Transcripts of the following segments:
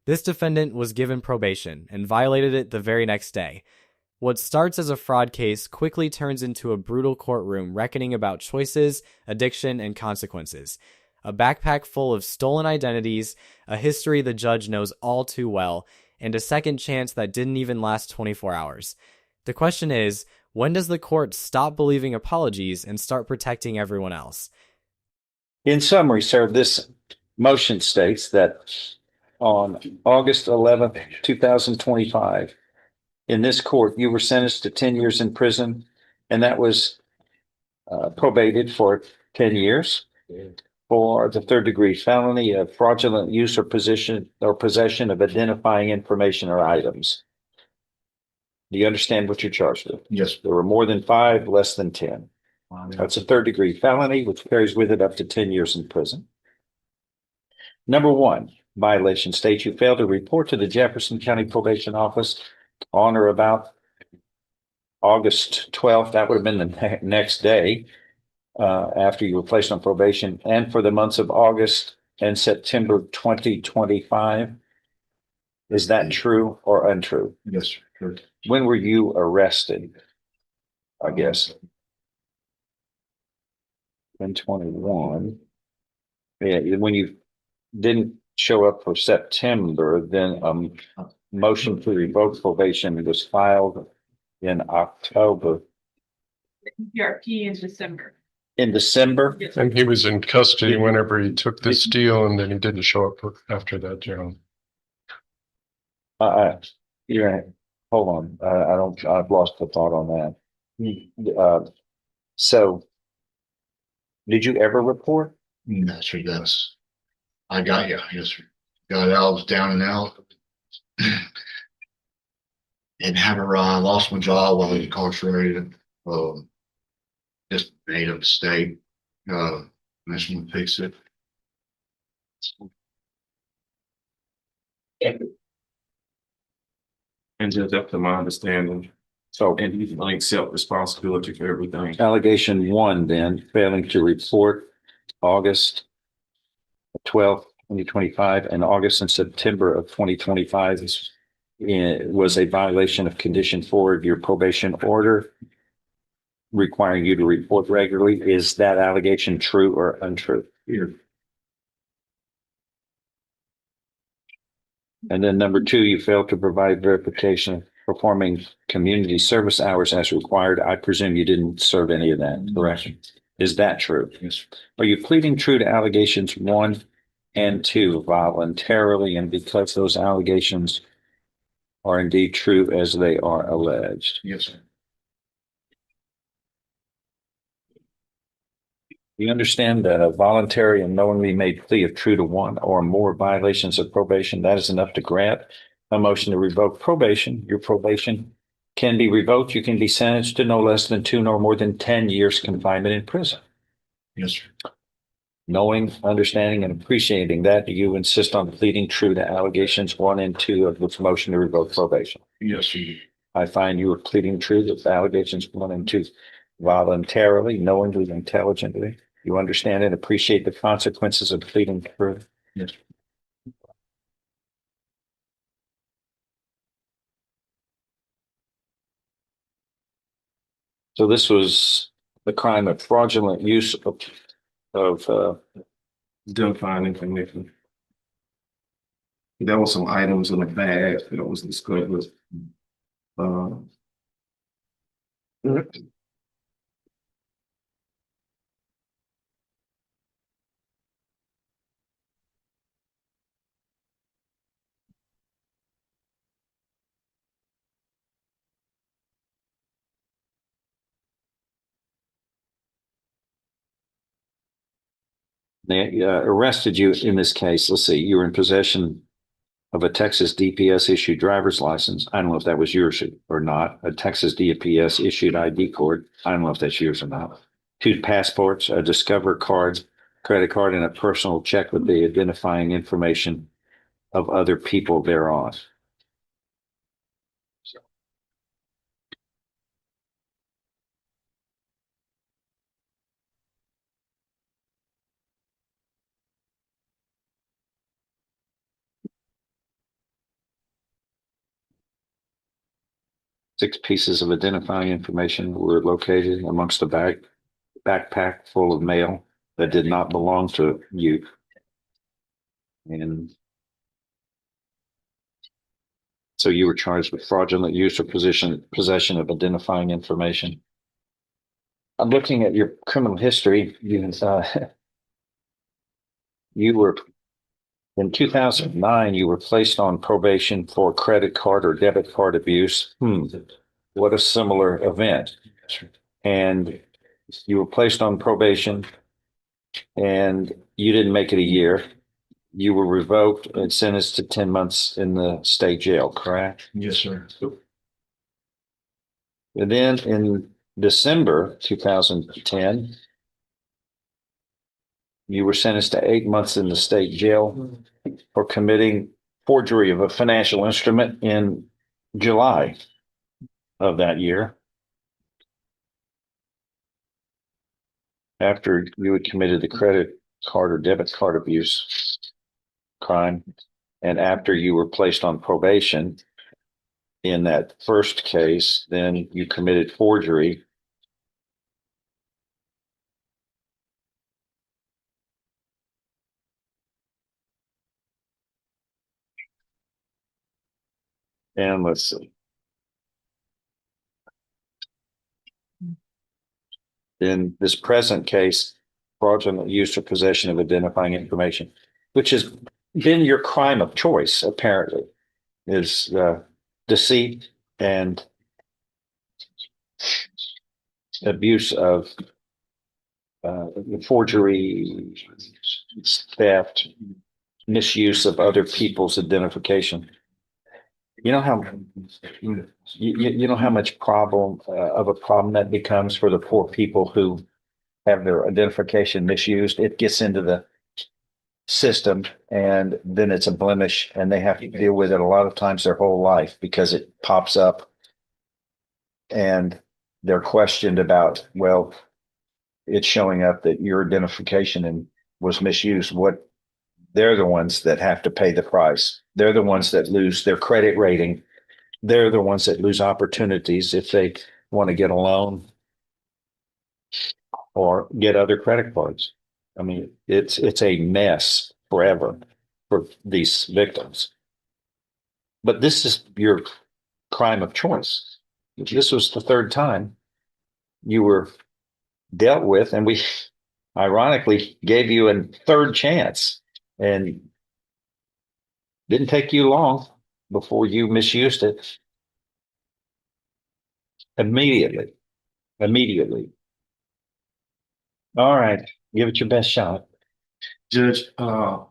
This defendant was given probation and violated it the very next day. What starts as a fraud case quickly turns into a brutal courtroom reckoning about choices, addiction, and consequences. A backpack full of stolen identities, a history the judge knows all too well, and a second chance that didn't even last 24 hours. The question is, when does the court stop believing apologies and start protecting everyone else? In summary, sir, this motion states that on August 11th, 2025, in this court, you were sentenced to 10 years in prison, and that was probated for 10 years for the third-degree felony of fraudulent use or possession of identifying information or items. Do you understand what you're charged with? Yes. There were more than 5, less than 10. That's a third-degree felony, which carries with it up to 10 years in prison. Number 1, violation states you failed to report to the Jefferson County Probation Office on or about August 12th. That would have been the next day after you were placed on probation, and for the months of August and September 2025. Is that true or untrue? Yes, sir. When were you arrested? I guess. In 21. Yeah, when you didn't show up for September, then motion to revoke probation was filed in October. PRP in December. In December? Yes. And he was in custody whenever he took this deal, and then he didn't show up after that, John. Yeah, hold on. I've lost the thought on that. So did you ever report? Yes, sir, yes. I got you. Yes, sir. Got out, I was down and out. And have a lost my job while I was incarcerated. Just made a mistake. I just want to fix it. And just up to my understanding, So and he's going to accept responsibility for everything. allegation 1, then, failing to report August 12th, 2025, and August and September of 2025 was a violation of condition 4 of your probation order requiring you to report regularly. Is that allegation true or untrue? Here. And then number 2, you failed to provide verification of performing community service hours as required. I presume you didn't serve any of that, correct? Is that true? Yes. Are you pleading true to allegations 1 and 2 voluntarily, and because those allegations are indeed true as they are alleged? Yes, sir. You understand that a voluntary and knowingly made plea of true to 1 or more violations of probation, that is enough to grant a motion to revoke probation. Your probation can be revoked. You can be sentenced to no less than 2 nor more than 10 years confinement in prison. Yes, sir. Knowing, understanding, and appreciating that, do you insist on pleading true to allegations 1 and 2 of this motion to revoke probation? Yes, sir. I find you are pleading true to allegations 1 and 2 voluntarily, knowingly, intelligently. You understand and appreciate the consequences of pleading true. Yes. So this was the crime of fraudulent use of Identifying information. There were some items in the bag that was discovered. they arrested you in this case. Let's see, you were in possession of a Texas DPS issued driver's license. I don't know if that was yours or not. A Texas DPS issued ID card. I don't know if that's yours or not. 2 passports, a Discover card, credit card, and a personal check with the identifying information of other people thereon. 6 pieces of identifying information were located amongst a backpack full of mail that did not belong to you. And so you were charged with fraudulent use or possession of identifying information. I'm looking at your criminal history. You were in 2009. You were placed on probation for credit card or debit card abuse. What a similar event. And you were placed on probation, and you didn't make it a year. You were revoked and sentenced to 10 months in the state jail, correct? Yes, sir. And then in December 2010, you were sentenced to 8 months in the state jail for committing forgery of a financial instrument in July of that year. After you had committed the credit card or debit card abuse crime, and after you were placed on probation in that first case, then you committed forgery. And let's see. In this present case, fraudulent use or possession of identifying information, which has been your crime of choice, apparently, is deceit and abuse of forgery, theft, misuse of other people's identification. You know how you know how much problem of a problem that becomes for the poor people who have their identification misused. It gets into the system, and then it's a blemish, and they have to deal with it a lot of times their whole life because it pops up, and they're questioned about, well, it's showing up that your identification was misused. What they're the ones that have to pay the price. They're the ones that lose their credit rating. They're the ones that lose opportunities if they want to get a loan or get other credit cards. I mean, it's a mess forever for these victims. But this is your crime of choice. This was the third time you were dealt with, and we ironically gave you a third chance, and didn't take you long before you misused it. Immediately. All right, give it your best shot. Judge, the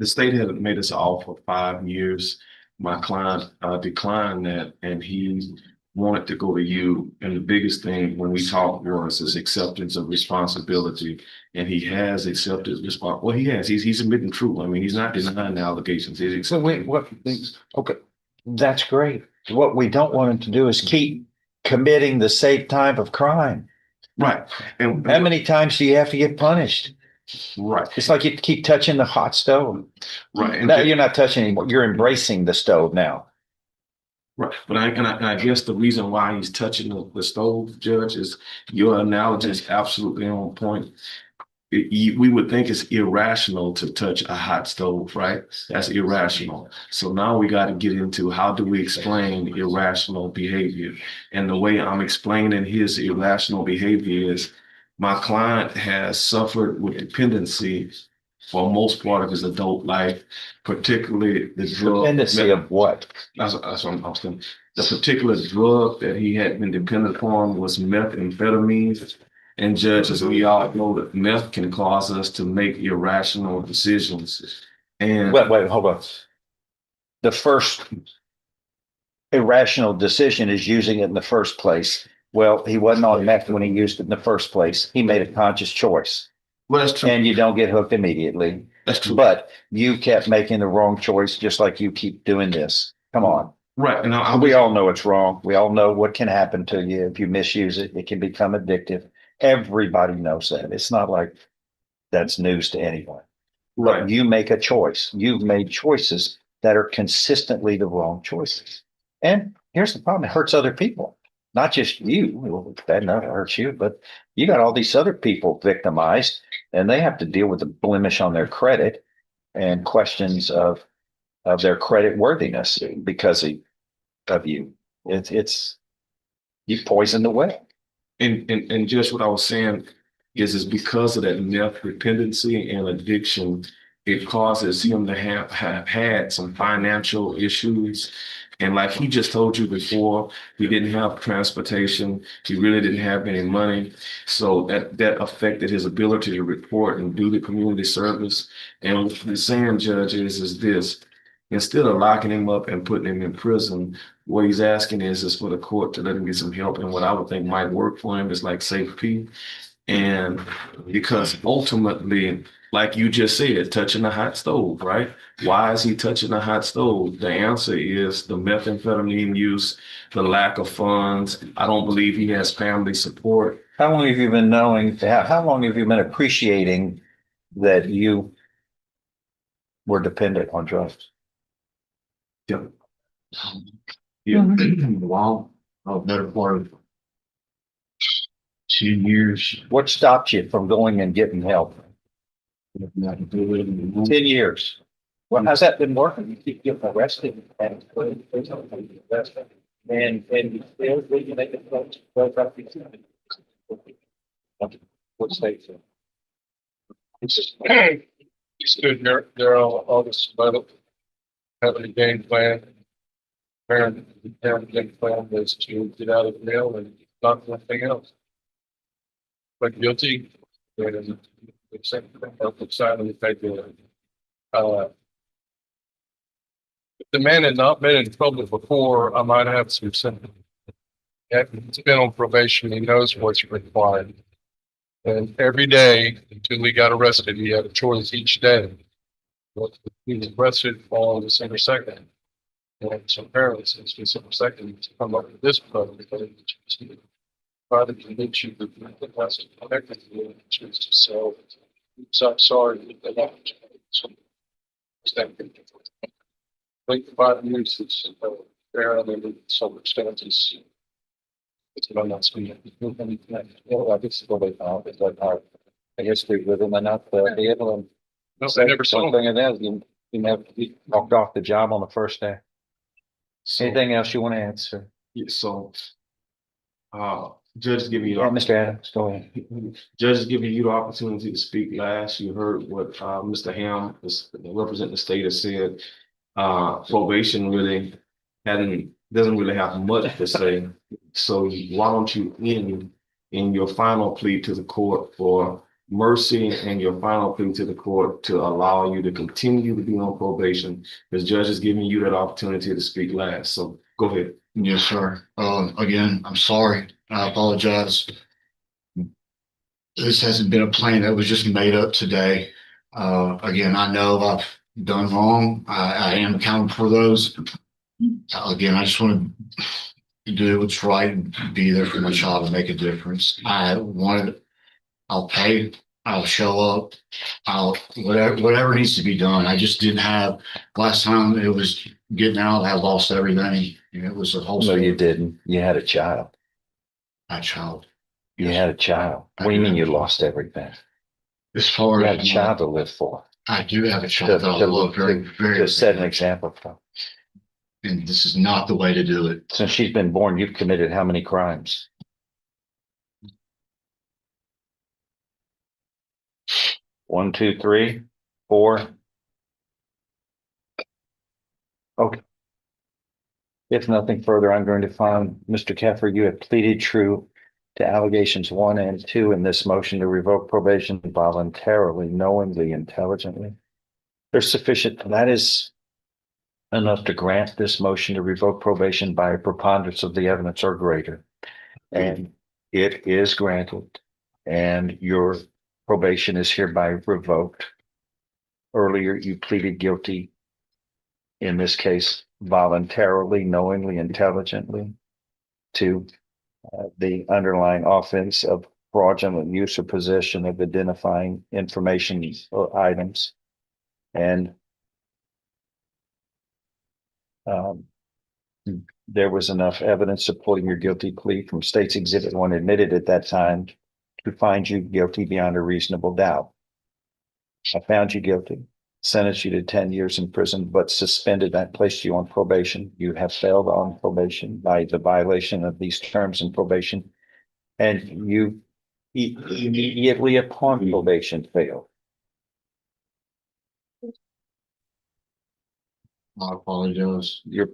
state had made us an offer for 5 years. My client declined that, and he wanted to go to you. And the biggest thing when we talked was his acceptance of responsibility. And he has accepted responsibility. Well, he has. He's admitting truth. I mean, he's not denying the allegations. So wait, what? Okay, that's great. What we don't want him to do is keep committing the same type of crime. Right. And how many times do you have to get punished? Right. It's like you keep touching the hot stove. Right. And now you're not touching anymore. You're embracing the stove now. Right. But I guess the reason why he's touching the stove, Judge, is your analogy is absolutely on point. We would think it's irrational to touch a hot stove, right? That's irrational. So now we got to get into how do we explain irrational behavior? And the way I'm explaining his irrational behavior is my client has suffered with dependency for most part of his adult life, particularly the drug. Dependency of what? That's what I'm saying. The particular drug that he had been dependent upon was methamphetamine. And Judge, as we all know, that meth can cause us to make irrational decisions. And wait, hold on. The first irrational decision is using it in the first place. Well, he wasn't on meth when he used it in the first place. He made a conscious choice. Well, that's true. And you don't get hooked immediately. That's true. But you kept making the wrong choice, just like you keep doing this. Come on. Right. And we all know it's wrong. We all know what can happen to you if you misuse it. It can become addictive. Everybody knows that. It's not like that's news to anyone. Right. But you make a choice. You've made choices that are consistently the wrong choices. And here's the problem. It hurts other people, not just you. Well, that never hurts you, but you got all these other people victimized and they have to deal with the blemish on their credit and questions of their credit worthiness because of you. It's you poisoned the well. And just what I was saying is because of that meth dependency and addiction, it causes him to have had some financial issues. And like he just told you before, he didn't have transportation. He really didn't have any money. So that affected his ability to report and do the community service. And what the saying, Judge, is this: instead of locking him up and putting him in prison, what he's asking is for the court to let him get some help. And what I would think might work for him is like safety. And because ultimately, like you just said, touching the hot stove, right? Why is he touching the hot stove? The answer is the methamphetamine use, the lack of funds. I don't believe he has family support. How long have you been knowing, how long have you been appreciating that you were dependent on drugs? Yeah. Yeah, wow, a better part of 2 years. What stopped you from going and getting help? 10 years. Well, how's that been working? You keep getting arrested and you still you make it close. What state? He stood there on August 11th, having a game plan. Parent game plan was to get out of jail and not anything else. But guilty, and outside of the fact that if the man had not been in trouble before, I might have some sympathy. He's been on probation, he knows what's required. And every day until he got arrested, he had a choice each day. He was arrested on December 2nd. And so apparently since December 2nd, he's come up with this program because he try to convince you that the has to connect with you and choose to sell. So I'm sorry that they have to. So like 5 years is fair under some circumstances. It's what I'm not speaking. Well, this is what they found, is that I guess they with them enough to be able to. No, they never saw One thing it is, you never, you walked off the job on the first day. So, Anything else you want to answer? yeah, so judge is giving you Yeah, Mr. Adams, go ahead. Judge is giving you the opportunity to speak last. You heard what Mr. Ham, representing the state, has said. Probation really doesn't really have much to say. So why don't you end in your final plea to the court for mercy and your final plea to the court to allow you to continue to be on probation? The judge is giving you that opportunity to speak last. So go ahead. Yes, sir. Again, I'm sorry. I apologize. This hasn't been a plan that was just made up today. Again, I know I've done wrong. I am accountable for those. Again, I just want to do what's right and be there for my child and make a difference. I'll pay, I'll show up, whatever needs to be done. I just didn't have, last time it was getting out, I lost everything. It was a whole. No, you didn't. You had a child. My child. You had a child. What do you mean you lost everything? As far You as had a child to live for. I do have a child that I love very. To set an example for. And this is not the way to do it. Since she's been born, you've committed how many crimes? 1, 2, 3, 4. Okay. If nothing further, I'm going to find Mr. Keffer, you have pleaded true to allegations 1 and 2 in this motion to revoke probation voluntarily, knowingly, intelligently. There's sufficient, that is enough to grant this motion to revoke probation by a preponderance of the evidence or greater. And it is granted, and your probation is hereby revoked. Earlier, you pleaded guilty, in this case, voluntarily, knowingly, intelligently, to the underlying offense of fraudulent use or possession of identifying information or items. And There was enough evidence supporting your guilty plea from State's Exhibit 1 admitted at that time to find you guilty beyond a reasonable doubt. I found you guilty, sentenced you to 10 years in prison, but suspended and placed you on probation. You have failed on probation by the violation of these terms in probation, and you immediately upon probation failed. I apologize. Your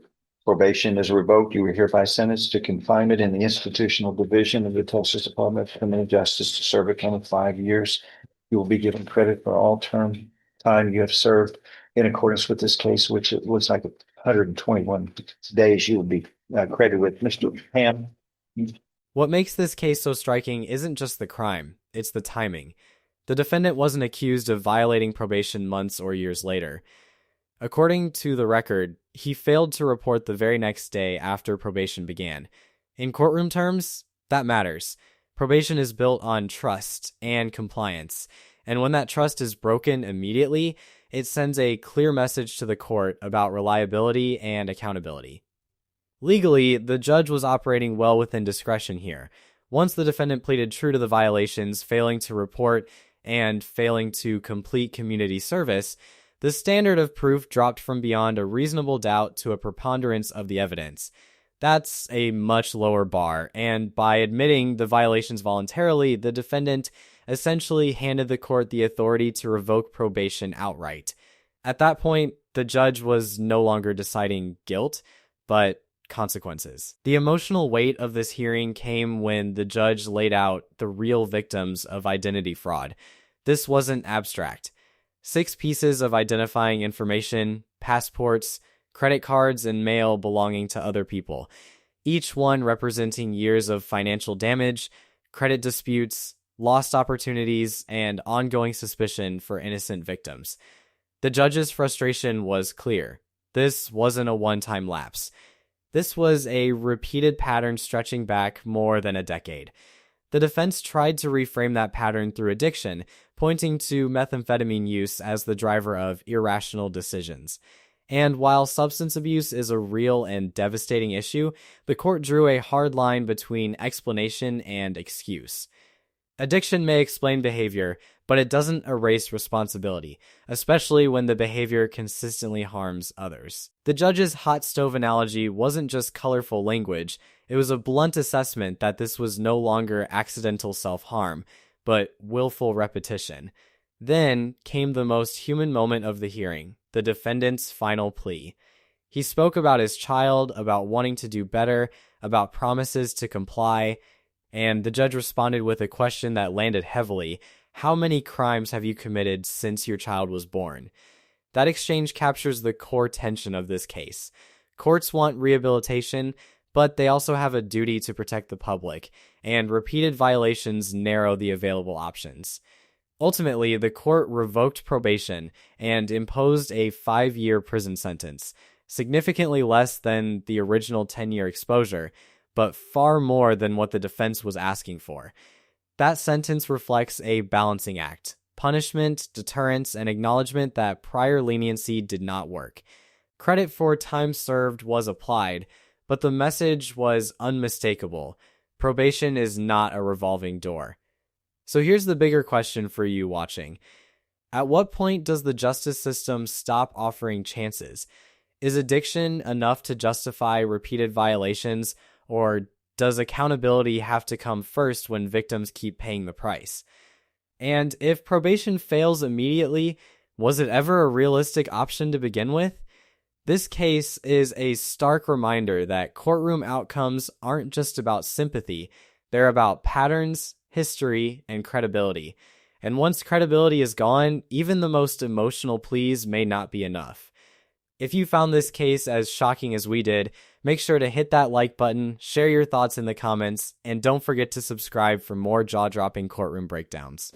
probation is revoked. You were hereby sentenced to confinement in the institutional division of the Texas Department of Criminal Justice to serve a term of 5 years. You will be given credit for all term time you have served in accordance with this case, which it looks like 121 days you will be credited with. Mr. Ham. What makes this case so striking isn't just the crime, it's the timing. The defendant wasn't accused of violating probation months or years later. According to the record, he failed to report the very next day after probation began. In courtroom terms, that matters. Probation is built on trust and compliance, and when that trust is broken immediately, it sends a clear message to the court about reliability and accountability. Legally, the judge was operating well within discretion here. Once the defendant pleaded true to the violations, failing to report and failing to complete community service, the standard of proof dropped from beyond a reasonable doubt to a preponderance of the evidence. That's a much lower bar, and by admitting the violations voluntarily, the defendant essentially handed the court the authority to revoke probation outright. At that point, the judge was no longer deciding guilt, but consequences. The emotional weight of this hearing came when the judge laid out the real victims of identity fraud. This wasn't abstract. 6 pieces of identifying information, passports, credit cards, and mail belonging to other people, each one representing years of financial damage, credit disputes, lost opportunities, and ongoing suspicion for innocent victims. The judge's frustration was clear. This wasn't a one-time lapse. This was a repeated pattern stretching back more than a decade. The defense tried to reframe that pattern through addiction, pointing to methamphetamine use as the driver of irrational decisions. And while substance abuse is a real and devastating issue, the court drew a hard line between explanation and excuse. Addiction may explain behavior, but it doesn't erase responsibility, especially when the behavior consistently harms others. The judge's hot stove analogy wasn't just colorful language, it was a blunt assessment that this was no longer accidental self-harm, but willful repetition. Then came the most human moment of the hearing, the defendant's final plea. He spoke about his child, about wanting to do better, about promises to comply, and the judge responded with a question that landed heavily. How many crimes have you committed since your child was born? That exchange captures the core tension of this case. Courts want rehabilitation, but they also have a duty to protect the public, and repeated violations narrow the available options. Ultimately, the court revoked probation and imposed a 5-year prison sentence, significantly less than the original 10-year exposure, but far more than what the defense was asking for. That sentence reflects a balancing act: punishment, deterrence, and acknowledgement that prior leniency did not work. Credit for time served was applied, but the message was unmistakable. Probation is not a revolving door. So here's the bigger question for you watching. At what point does the justice system stop offering chances? Is addiction enough to justify repeated violations, or does accountability have to come first when victims keep paying the price? And if probation fails immediately, was it ever a realistic option to begin with? This case is a stark reminder that courtroom outcomes aren't just about sympathy, they're about patterns, history, and credibility. And once credibility is gone, even the most emotional pleas may not be enough. If you found this case as shocking as we did, make sure to hit that like button, share your thoughts in the comments, and don't forget to subscribe for more jaw-dropping courtroom breakdowns.